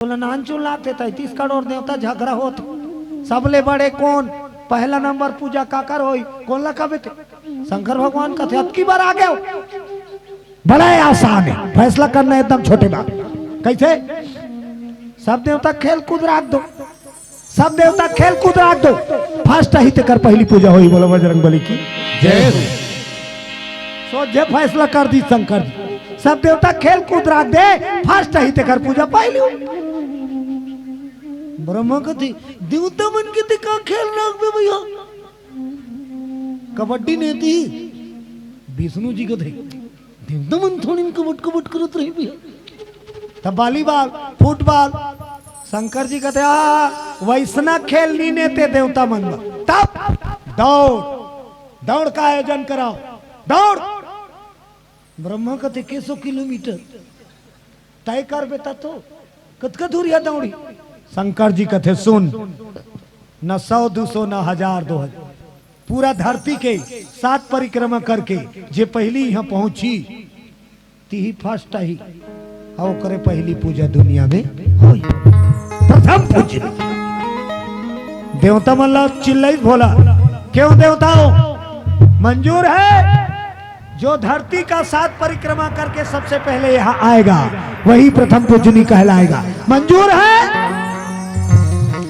बोला नानचुन लाते 33 करोड़ देवता झगड़ा होत सबले बड़े कौन पहला नंबर पूजा काकर होई कौन लगा बेटे शंकर भगवान का थे अब की बार आ गए बड़ा आसान है फैसला करना एकदम छोटे बात कैसे सब देवता खेल कूद रख दो सब देवता खेल कूद रख दो फर्स्ट ही कर पहली पूजा हुई बोलो बजरंगबली की जय सो जे फैसला कर दी शंकर जी सब देवता खेल कूद रख दे फर्स्ट ही कर पूजा पहली ब्रह्मा कथी देवता मन के का खेल रख दे भैया कबड्डी ने थी विष्णु जी को थे देवता मन थोड़ी कबट कबट करत रही भैया तब वॉलीबॉल फुटबॉल शंकर जी कहते वैसना खेल नहीं नेते देवता मन तब दौड़ दौड़ का आयोजन कराओ दौड़ ब्रह्मा कहते 100 किलोमीटर तय कर बेटा तो कतका दूरिया दौड़ी शंकर जी कहते सुन न 100 200 न 1000 2000 पूरा धरती के 7 परिक्रमा करके जे पहली यहाँ पहुंची ती फर्स्ट ही आओ करे पहली पूजा दुनिया में होई प्रथम पूजा देवता मतलब चिल्लाई बोला क्यों देवताओं मंजूर है जो धरती का 7 परिक्रमा करके सबसे पहले यहाँ आएगा वही प्रथम पूजनी कहलाएगा मंजूर है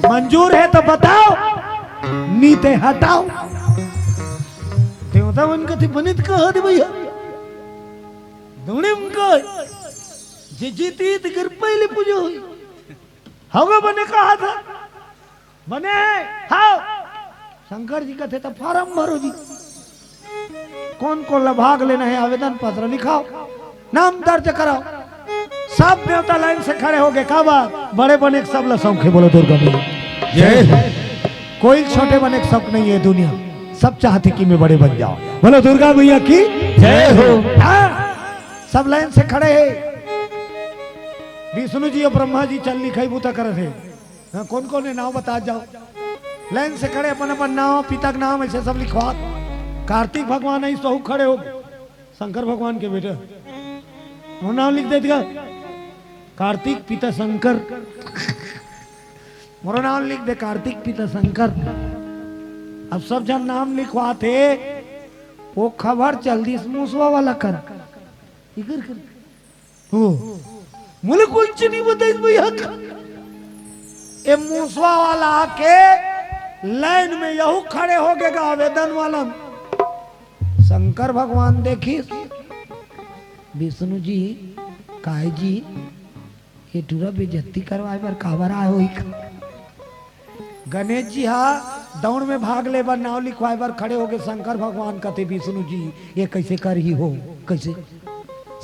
मंजूर है तो बताओ नीते हटाओ देवता मन कथी बनित कहा दे भैया दुनिम को जे जीती तो पहले पूजा हुई होगा बने कहा था बने हाँ शंकर जी कहते तो फार्म भरो जी कौन कौन भाग लेना है आवेदन पत्र लिखाओ नाम दर्ज कराओ सब देवता लाइन से खड़े हो गए का बात बड़े बने सब लसौखे बोलो दुर्गा मैया जय कोई छोटे बने के शौक नहीं है दुनिया सब चाहते कि मैं बड़े बन जाऊं बोलो दुर्गा मैया की जय हो सब लाइन से खड़े हैं विष्णु जी और ब्रह्मा जी चल लिखाई बूता कर रहे कौन कौन है नाम बता जाओ लाइन से खड़े अपन अपन नाम पिता का नाम ऐसे सब लिखवा कार्तिक भगवान है सो खड़े हो शंकर भगवान के बेटे वो नाम लिख देगा कार्तिक पिता शंकर मोरा नाम लिख दे कार्तिक पिता शंकर अब सब जन नाम लिखवाते वो खबर चल दी मूसवा वाला कर इधर कर हो मुझे कुछ नहीं बताइए भैया ये मूसवा वाला आके लाइन में यहू खड़े हो गए आवेदन वाला शंकर भगवान देखी विष्णु जी काय जी ये टूरा बेइज्जती करवाए बार खबर आए हुई गणेश जी हाँ दौड़ में भाग ले बार नाव लिखवाए बार खड़े हो गए शंकर भगवान कहते विष्णु जी ये कैसे कर ही हो कैसे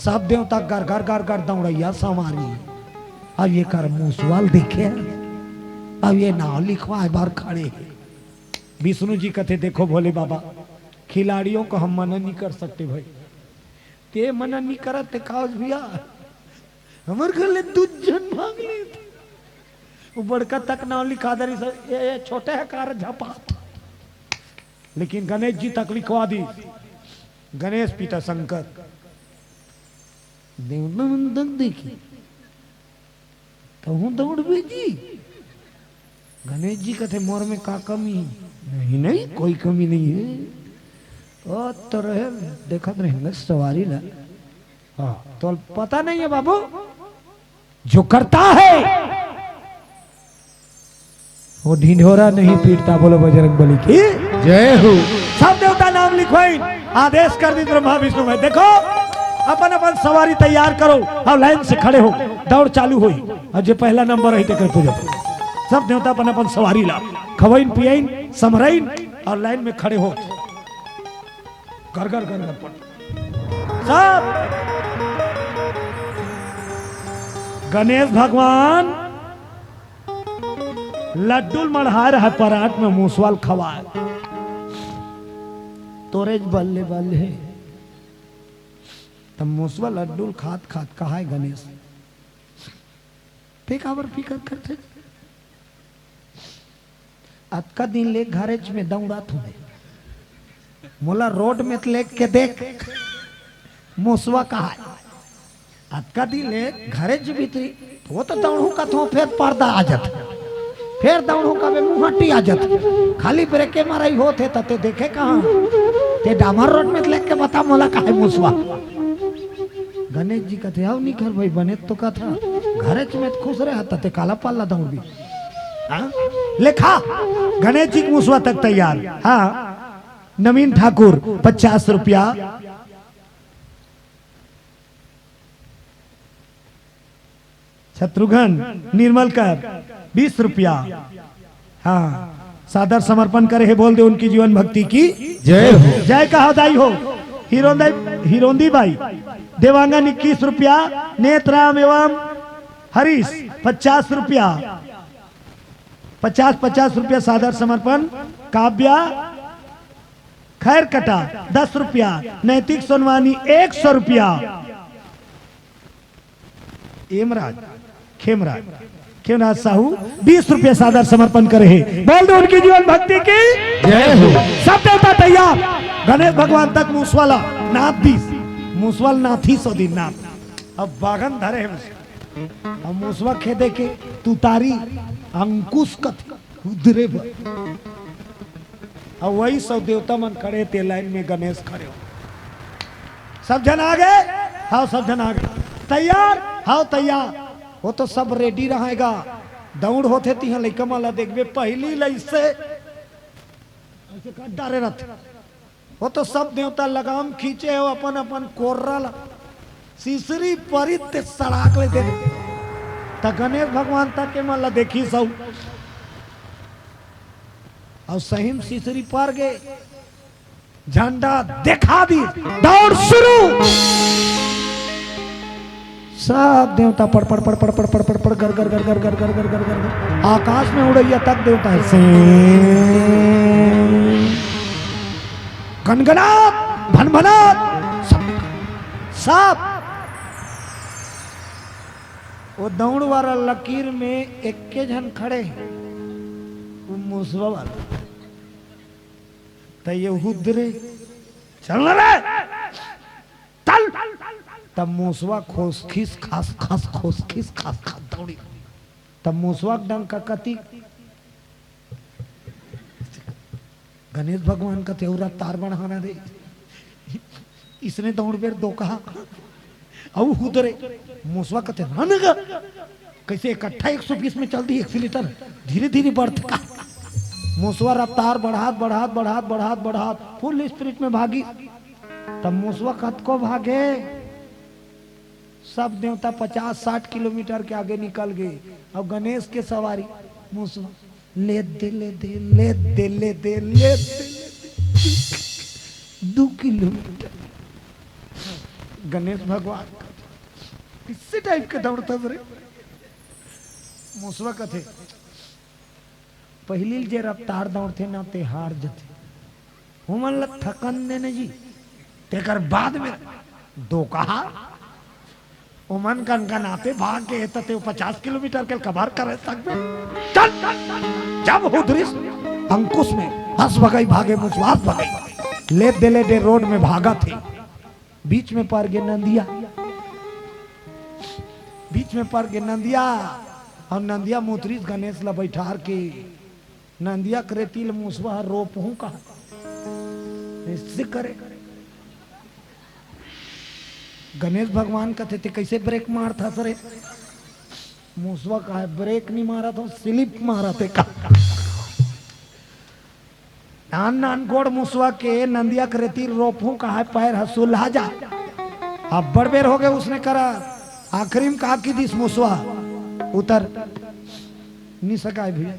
सब देवता घर घर घर घर दौड़ैया समारी अब ये कर मूसवाल देखे अब ये नाव लिखवाए बार खड़े विष्णु जी कहते देखो भोले बाबा खिलाड़ियों को हम मना नहीं कर सकते भाई ते मना नहीं करते काज भैया हमारे घर ले दूजन भाग ले वो बड़का तक नाम लिखा दे ये छोटे है कार झपा लेकिन गणेश जी तक लिखवा दी गणेश पिता शंकर देवनंदन देखी तो हूं दौड़ भेजी गणेश जी कहते मोर में का कमी नहीं नहीं कोई कमी नहीं है तो रहे देखा रहेंगे सवारी ला हाँ तो पता नहीं है बाबू जो करता है वो ढिंढोरा नहीं पीटता बोलो बजरंगबली की जय हो सब देवता नाम लिखवाई आदेश कर दी ब्रह्मा विष्णु में देखो अपन अपन सवारी तैयार करो अब लाइन से खड़े हो दौड़ चालू हुई और जो पहला नंबर रही कर पूजा सब देवता अपन अपन सवारी ला खवाइन पियाइन समराइन और लाइन में खड़े हो घर घर घर घर सब गणेश भगवान लड्डू मढ़ा रहा परात में मूसवाल खवाए तोरे बल्ले बल्ले तब मूसवा लड्डू खात खात कहा है गणेश फेंकावर फिकर करते आज का दिन ले घरेज में दौड़ा तुम्हें मोला रोड में लेक के देख मूसवा कहा आज का दिन ले घरेज भीतरी वो तो दौड़ू का तो फिर पर्दा आ जात, फिर दौड़ू का वे मुहट्टी आ जात, खाली ब्रेके माराई होते तते देखे कहाँ ते डामर रोड में लेके बता मोला काहे मुसवा। गणेश जी कहते आओ नहीं कर भाई बने तो का था घरे में खुश रहे तते काला पाला दौड़ भी हाँ लेखा गणेश जी मुसवा तक तैयार। हाँ नवीन ठाकुर 50 रुपया, शत्रुघ्न निर्मलकर 20 रुपया। हाँ सादर समर्पण करे है बोल दे उनकी जीवन भक्ति की जय हो। जय कहा दाई हो। हिरोंदी बाई देवांगन 21 रुपया, नेत्राम एवं हरीश 50 रुपया, 50 रुपया सादर समर्पण। काव्या खैर कटा 10 रुपया, नैतिक सोनवानी 100 रुपया। एमराज खेमराज साहू 20 रुपया सादर समर्पण करे है बोल दो उनकी जीवन भक्ति की जय हो। सब देवता तैयार। गणेश भगवान तक मूसवाला नाथ 20 मूसवाल नाथी सो दिन नाथ अब बागन धरे है अब मूसवा खेदे के तुतारी अंकुश कथ उधरे अब वही सब देवता मन खड़े थे लाइन में गणेश खड़े हो सब जन आ गए। हाँ सब जन आ गए तैयार। हाँ तैयार वो तो सब रेडी रहेगा दौड़ होते थी लइका माला देखबे पहली लइसे ऐसे का डारे रथ वो तो सब देवता लगाम खींचे हो अपन अपन कोर्रा सीसरी परित सड़ाक ले दे त गणेश भगवान तक के माला देखी सब और सहीम सीसरी पार गए झंडा देखा दी दौड़ शुरू। सब देवता पड़ पड़ पड़ पड़ पड़ पड़ पड़ पड़ गर गर गर गर गर गर गर गर गर आकाश में उड़ैया तक देवता है गनगनात भनभनात सब वो दौड़ वाला लकीर में एक के जन खड़े वो मुसवा वाला तो ये हुद्रे चल रे चल तब मूसवा खोसखीस खास खास खोसखीस खास खास दौड़ी तब मूसवा डंग का कति गणेश भगवान का तेवरा तार बढ़ाना दे इसने दौड़ बेर दो कहा अब हुदरे मूसवा कहते रन कैसे इकट्ठा 120 में चल दी एक्सीलेटर धीरे धीरे बढ़ता मूसवा रफ्तार बढ़ात बढ़ात बढ़ात बढ़ात बढ़ात फुल स्पीड में भागी तब मूसवा कत को भागे सब देवता 50-60 किलोमीटर के आगे निकल गए। अब गणेश के सवारी मूसवा ले दे ले दे ले दे ले दे ले दे 2 किलोमीटर गणेश भगवान किसी टाइप के दौड़ता रे मूसवा कथे पहली जे रफ्तार दौड़ते ना ते हार जते हमन ल थकन देने जी तेकर बाद में दो कहा उमन गनगनाते भाग के तते 50 किलोमीटर के कबार कर सकते चल जब हुदरिस अंकुश में हंस भगई भागे मुसवास भगई ले दे रोड में भागा थे बीच में पड़ गए नंदिया बीच में पड़ गए नंदिया और नंदिया मुतरीस गणेश ला बैठार के नंदिया करेती ल मुसवा रोप हूं का इससे करे गणेश भगवान कहते थे कैसे ब्रेक मारता सरे मूसवा का है ब्रेक नहीं मारा तो स्लिप मारा थे का नान नान गोड़ मूसवा के नंदिया करेती रोपू का है पैर हसूल्हा जा अब बड़ बेर हो गए उसने करा आखिरी में कहा कि दिस मूसवा उतर नहीं सका है भैया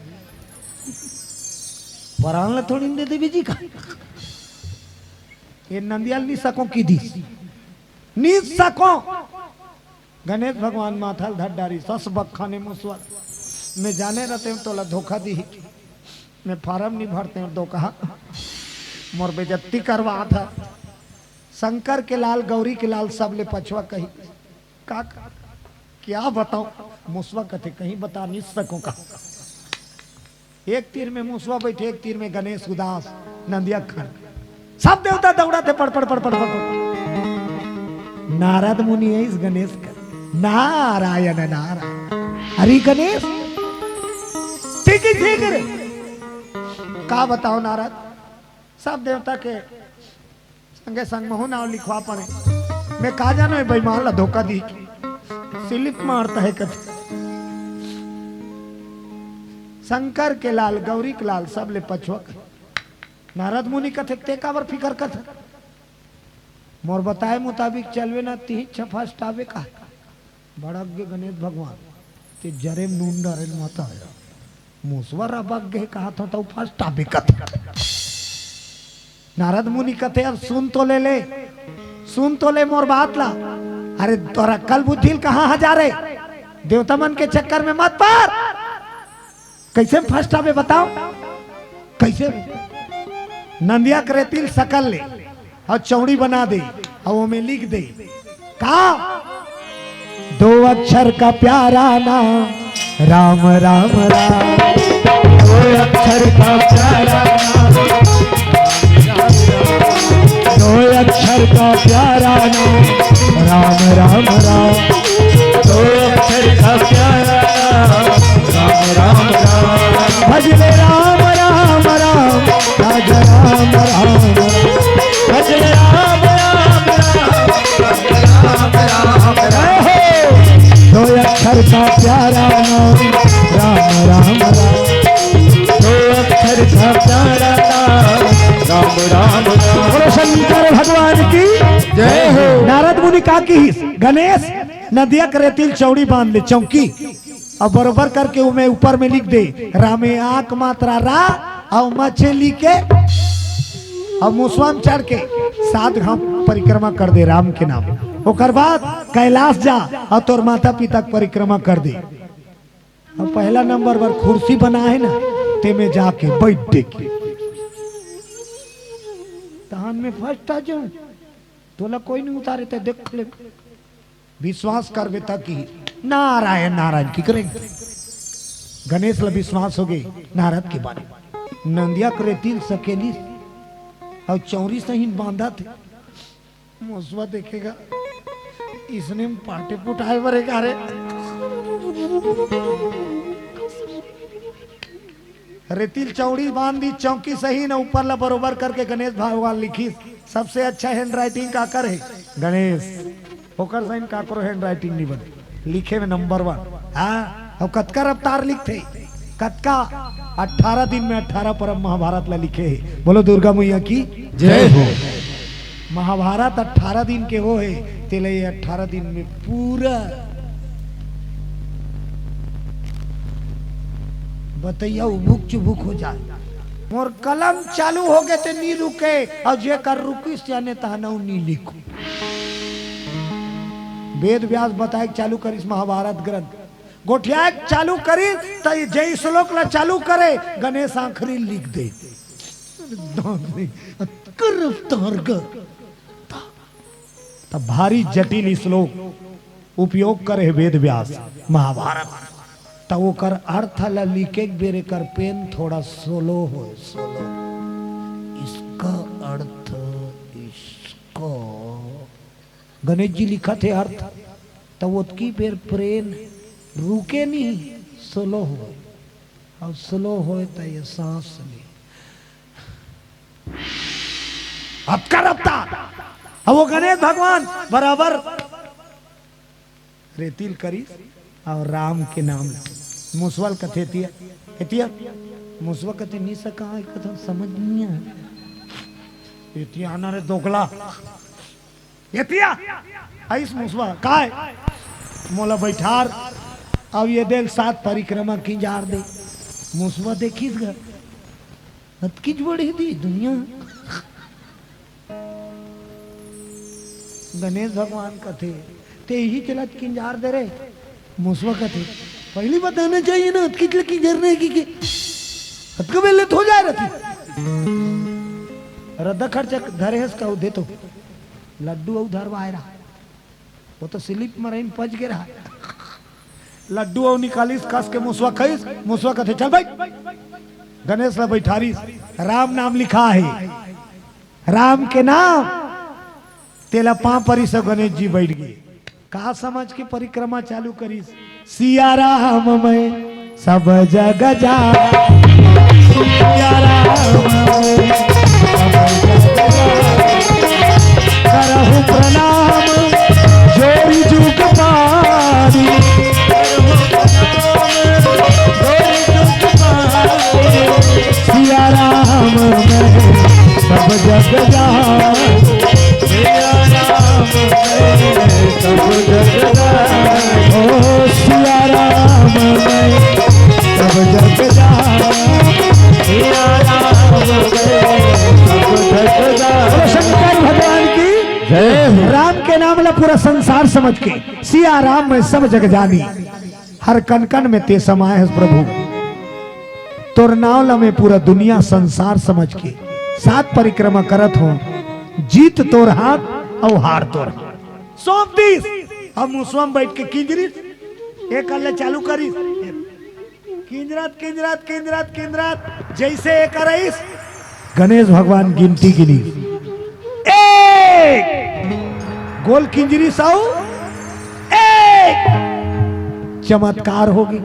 परान थोड़ी दे देवी जी का ये नंदियाल नहीं सको की दिस नी सको गणेश भगवान माथा धर डारी सस बखाने मुसवा मैं जाने रहते हैं तो धोखा दी मैं फार्म नहीं भरते हैं दो कहा मोर बेजती करवा था शंकर के लाल गौरी के लाल सब ले पछवा कही का क्या बताओ मुसवा कथे कहीं बता नहीं सको का एक तीर में मुसवा बैठे एक तीर में गणेश उदास नंदिया खन सब देवता दौड़ाते पड़ पड़ पड़ पड़ पड़ नारद मुनि है इस गणेश का नारायण नारायण अरे गणेश ठीक ही ठीक रे का बताओ नारद सब देवता के संगे संग महु नाव लिखवा पड़े मैं कहा जानो बेईमान ला धोखा दी स्लिप मारता है कथे शंकर के लाल गौरी के लाल सब ले पछुआ नारद मुनि कथे ते काबर फिकर कथे मोर बताए मुताबिक चलवे ना ती छफास्टावे का बड़गे गणेश भगवान ते जरे नून डरे माता है मुसवर अबग गे कहा था तो फास्टावे कथे नारद मुनि कथे अब सुन तो ले मोर बात ला अरे तोरा कल बुद्धि कहाँ हजारे देवता मन के चक्कर में मत पार कैसे फर्स्ट आवे बताओ कैसे नंदिया करेतिल सकल ले और चौड़ी बना दे और वो में लिख दे कहा 2 अक्षर का प्यारा नाम राम राम राम 2 अक्षर का प्यारा नाम 2 अक्षर का प्यारा नाम राम राम राम 2 अक्षर का प्यारा नाम राम राम राम भजले राम राम राम राज राम राम भजले राम राम राम राम राम 2 अक्षर का प्यारा नाम राम राम राम 2 अक्षर का प्यारा नाम राम राम राम बोलो शंकर भगवान की जय हो। नारद मुनि का की गणेश नदिया करेतिल चौड़ी बांध ले चौकी और बरोबर करके उमे ऊपर में लिख दे रामे आंख मात्रा रा और मछली के और मुसवाम चढ़ के 7 घाम परिक्रमा कर दे राम के नाम ओकर बाद कैलाश जा और तोर माता पिता परिक्रमा कर दे और पहला नंबर पर कुर्सी बना है ना ते में जाके बैठ दे के तहन में फर्स्ट आ जाऊं तोला कोई नहीं उतारे ते देख ले विश्वास करवे ताकि नारायण नारायण की करेंगे गणेश ला विश्वास हो गए नारद के बारे में नंदिया करे 3 सकेली और चौरी से ही बांधा थे मुसवा देखेगा इसने पाटे पुटाए बरे गारे रेतिल चौड़ी बांध दी चौकी सही ना ऊपर ला बरोबर करके गणेश भगवान लिखी सबसे अच्छा हैंड राइटिंग का कर है गणेश होकर साइन का करो हैंड राइटिंग नहीं बने लिखे में नंबर 1 हाँ और कतका रफ्तार लिखते कतका 18 दिन में 18 परम महाभारत ला लिखे है बोलो दुर्गा मैया की जय हो। महाभारत 18 दिन के हो है तेले 18 दिन में पूरा बतैया उबुक चुबुक हो जाए मोर कलम चालू हो गए थे नी रुके और जे कर रुकी जाने तहना नी लिखो वेद व्यास बताए चालू कर इस महाभारत ग्रंथ गोठिया चालू करी तो जय श्लोक ला चालू करे गणेश आखिरी लिख दे तब भारी जटिल श्लोक उपयोग करे वेद व्यास महाभारत तब वो कर अर्थ ला लिखे बेरे कर पेन थोड़ा सोलो हो सोलो इसका अर्थ इसको गणेश जी लिखा थे अर्थ तब वो की बेर प्रेन रुके नहीं सोलो हो और स्लो हो तो ये सांस ले अब कर अब वो गणेश भगवान बराबर रेतिल करी और राम के नाम मुसवल कथे तिया मुसवा कथे नहीं सका कथा समझ नहीं है एतिया आना रे दोगला एतिया आइस मुसवा काय मोला बैठार अब ये दिल 7 परिक्रमा की जार दे मुसवा देखिस ग अतकीज बड़ी दी दुनिया गणेश भगवान कथे ते ही चलत किंजार दे रे मुसवा कथे पहली बताना चाहिए ना अतकीज की जरने की के अतक बेले हो जाए रथी रद्दा खर्च धरेस का दे तो लड्डू उधर वायरा वो तो स्लिप मरीन पच गया रहा लड्डू और निकालिस कस के मुसवा खाइस मुसवा कथे चल भाई गणेश ला बैठारिस राम नाम लिखा है राम के नाम तेला पां परी से गणेश जी बैठ गए का समझ के परिक्रमा चालू करी। सिया राम में सब जग जा, सिया राम में सब जग जा, करहु प्रणाम जोरी जुग पारी, सिया राम में सब जग जा, सिया राम में सब जग जा, ओ सिया राम में सब जग जा, सिया राम में सब जग जा। शंकर भगवान की जय। राम के नाम ला पूरा संसार समझ के सिया राम में सब जग जानी, हर कन कन में ते समाये है प्रभु। तोर नाव ला में पूरा दुनिया संसार समझ के 7 परिक्रमा करत हो, जीत तोर हाथ और हार तोर हाथ। सौंप दीस अब मुसवम बैठ के किंजरी एक अल्ले चालू करी, किंजरात किंजरात किंजरात किंजरात जैसे एक रईस गणेश भगवान गिनती गिनी, एक गोल किंजरी साऊ, एक चमत्कार होगी।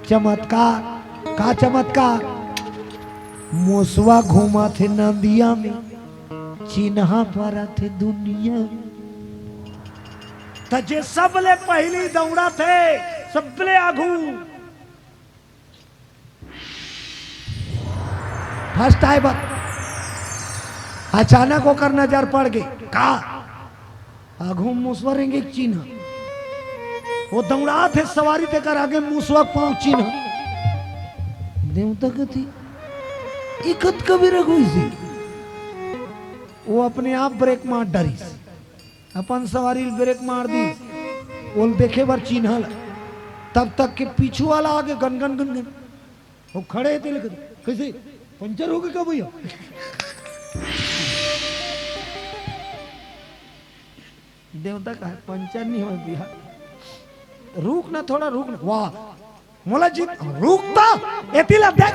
चमत्कार का चमत्कार, मुसवा घूमा थे नदिया में, चिन्हा पर थे दुनिया में। तजे सबले पहली दौड़ा थे, सबले आगू फर्स्ट आए बात। अचानक होकर नजर पड़ गई, का आगू मुसवा रहेंगे चिन्ह, वो दौड़ा थे सवारी देकर आगे मुसवा पांव चिन्ह। देवता कथी इकत कभी रघुई सी, वो अपने आप ब्रेक मार डरी, अपन सवारी ब्रेक मार दी, वो देखे बार चिन्हल, तब तक के पीछू वाला आगे गन गन गन गन वो खड़े थे। कैसे पंचर हो गए क्या भैया? देवता का पंचर नहीं हो भैया, रुक ना थोड़ा रुक ना। वाह मोला जीत रुकता एतिला देख,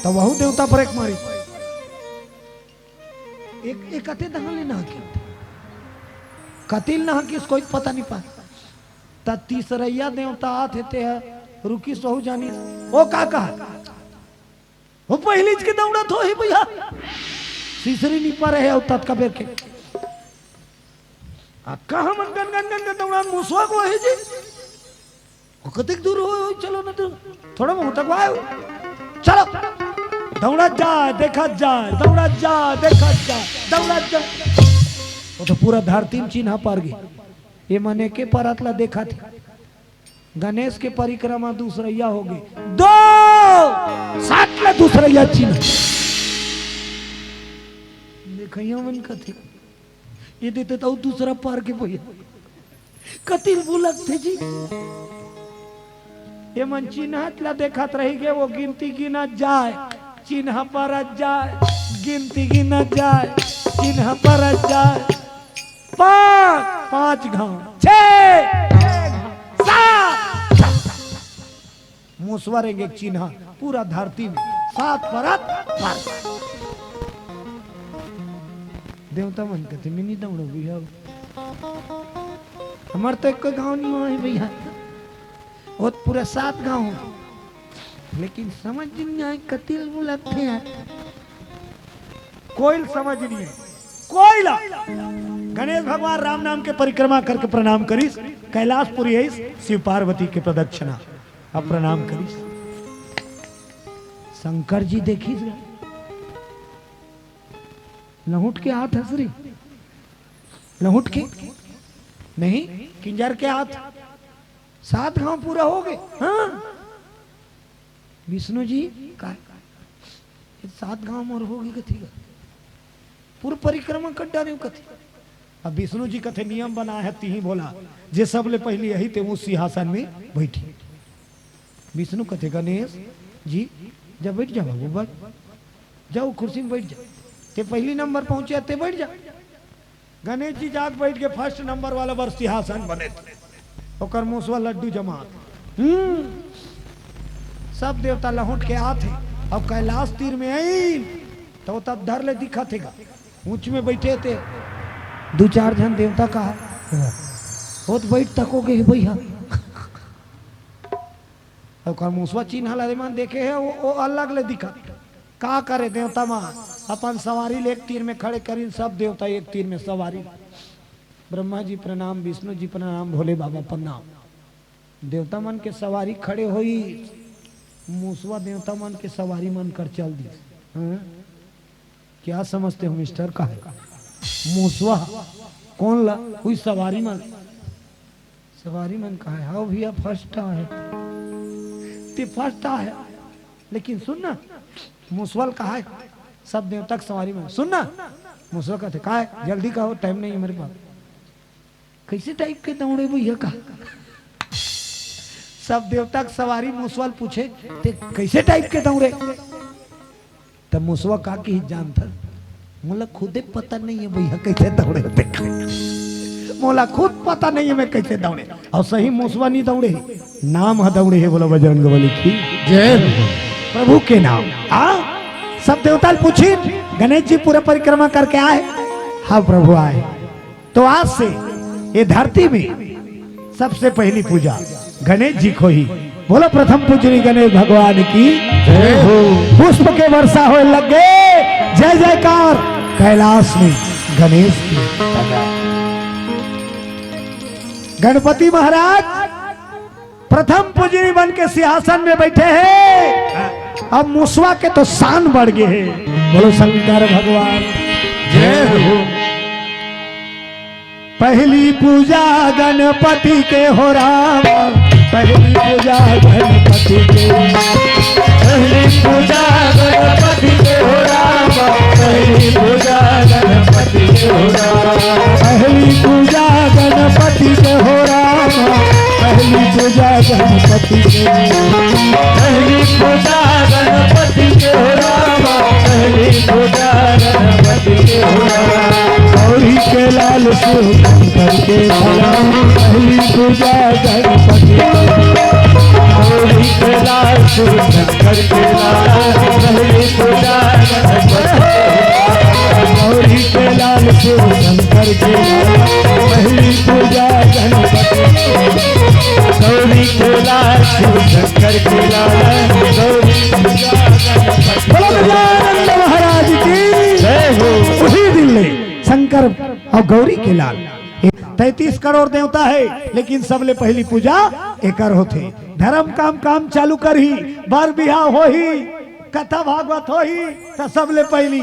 तो वहु देवता ब्रेक मारी। एक कते दहले ना की कतिल ना किस कोई पता नहीं पा। त तीसरैया देवता आते थे रुकी सोहु जानी ओ का कहा वो पहली के दौड़ा थो ही भैया, तीसरी नहीं पा रहे तत् का बेर के कहा मन गन गन गन गन दौड़ा मुसवा को है जी कतिक दूर हो, चलो ना तो थोड़ा बहुत तक आयो, चलो दौड़ा जाए देखा जाए, दौड़ा जाए देखा जाए, दौड़ा जाए। वो तो पूरा धरती में चिन्ह पार गई। ये मने के परतला देखा थे गणेश के परिक्रमा दूसरैया हो गई, 2 7 ला दूसरैया चिन्ह देखिया मन कथे ये देते तो दूसरा पार के भैया कतिल बुलक थे जी। ये मन चिन्ह ला देखत रही के वो गिनती गिना जाए, चिन्ह पर जाए, गिनती गिना जाए, चिन्ह पर जाए, 5 घाव 6 7 मुसवर एक चिन्ह पूरा धरती में 7 परत पार। देवता मन कहते मिनी दौड़ो भैया, हमारे तो एक गाँव नहीं हुआ है भैया, वो पूरा 7 गाँव, लेकिन समझ नहीं आए कतिल बुलाते हैं, कोयल समझ नहीं है कोयला। गणेश भगवान राम नाम के परिक्रमा करके प्रणाम करीस, कैलाशपुरी है शिव पार्वती के प्रदक्षिणा अब प्रणाम करीस। शंकर जी देखी लहुट के हाथ हसरी, लहुट के नहीं किंजर के हाथ, 7 गांव पूरा हो गए। हाँ विष्णु जी का 7 गांव मोर हो गए कथी का पूरा परिक्रमा कर डाले कथी। अब विष्णु जी कथे नियम बना है ती बोला जे सबले पहले यही थे वो सिंहासन में बैठी। विष्णु कथे गणेश जी जब बैठ जाओ बाबू बस जाओ कुर्सी में बैठ जाओ, ते पहली नंबर पहुंचे ते बैठ जा। गणेश जी जाग बैठ के फर्स्ट नंबर वाला बर सिंहासन बने और मुसवा लड्डू जमा। सब देवता लहुट के आते अब कैलाश तीर में आई तो तब धर ले दिखा थे ऊंच में बैठे थे 2-4 जन देवता कहा हो तो बैठ तकोगे भैया और मुसवा चिन्ह ला मान देखे है वो अलग ले दिखा का करे देवता मान अपन सवारी ले एक तीर में खड़े करीन सब देवता एक तीर में सवारी ब्रह्मा जी प्रणाम विष्णु जी प्रणाम भोले बाबा प्रणाम देवता मन के सवारी खड़े होई मूसवा देवता मन के सवारी मन कर चल दी क्या समझते हो मिस्टर का है मूसवा कौन ला कोई सवारी मन का है हाँ भैया फर्स्ट है ते फर्स्ट है लेकिन सुनना मूसवल कहा है सब देवता सवारी में सुनना मूसवा कहते कहा है जल्दी कहो टाइम नहीं है मेरे पास कैसे टाइप के दौड़े भैया का सब देवता सवारी मूसवल पूछे ते कैसे टाइप के दौड़े तब मूसवा का की जान था मोला खुदे पता नहीं है भैया कैसे दौड़े मोला खुद पता नहीं है मैं कैसे दौड़े और सही मूसवा नहीं दौड़े नाम है दौड़े है बोला बजरंगबली की जय प्रभु के नाम सब देवता पूछी गणेश जी पूरा परिक्रमा करके आए हाँ प्रभु आए तो आज से ये धरती में सबसे पहली पूजा गणेश जी को ही बोलो प्रथम पूजनी गणेश भगवान की जय हो पुष्प के वर्षा हो लगे जय जयकार कैलाश में गणेश की गणपति महाराज प्रथम पूजनी बन के सिंहासन में बैठे हैं अब मूसवा के तो शान बढ़ गए हैं बोलो शंकर भगवान जय हो पहली पूजा गणपति के हो रामा पहली पूजा गणपति के पहली पूजा गणपति के हो रामा पहली पूजा गणपति के हो रामा पहली पूजा गणपति के हो रामा पहली पूजा गणपति के पहली पूजा गणपति के हो रामा पहली पूजा गणपति के हो रामा गौरी के लाल शिव शंकर के सलाम पहली पूजा गणपति गौरी के लाल शिव शंकर के लाल पहली पूजा गणपति गौरी के लाल शिव शंकर के लाल पहली पूजा गणपति गौरी के लाल शिव शंकर के लाल गौरी पूजा गणपति महाराज की जय हो उसी दिन में शंकर और गौरी के लाल 33 करोड़ देवता है लेकिन सबले पहली पूजा एकर होते धर्म काम चालू कर ही बार बिहार हो ही कथा भागवत हो ही तो सबले पहली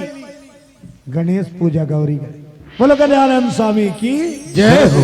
गणेश पूजा गौरी बोलो गजानन स्वामी की जय हो।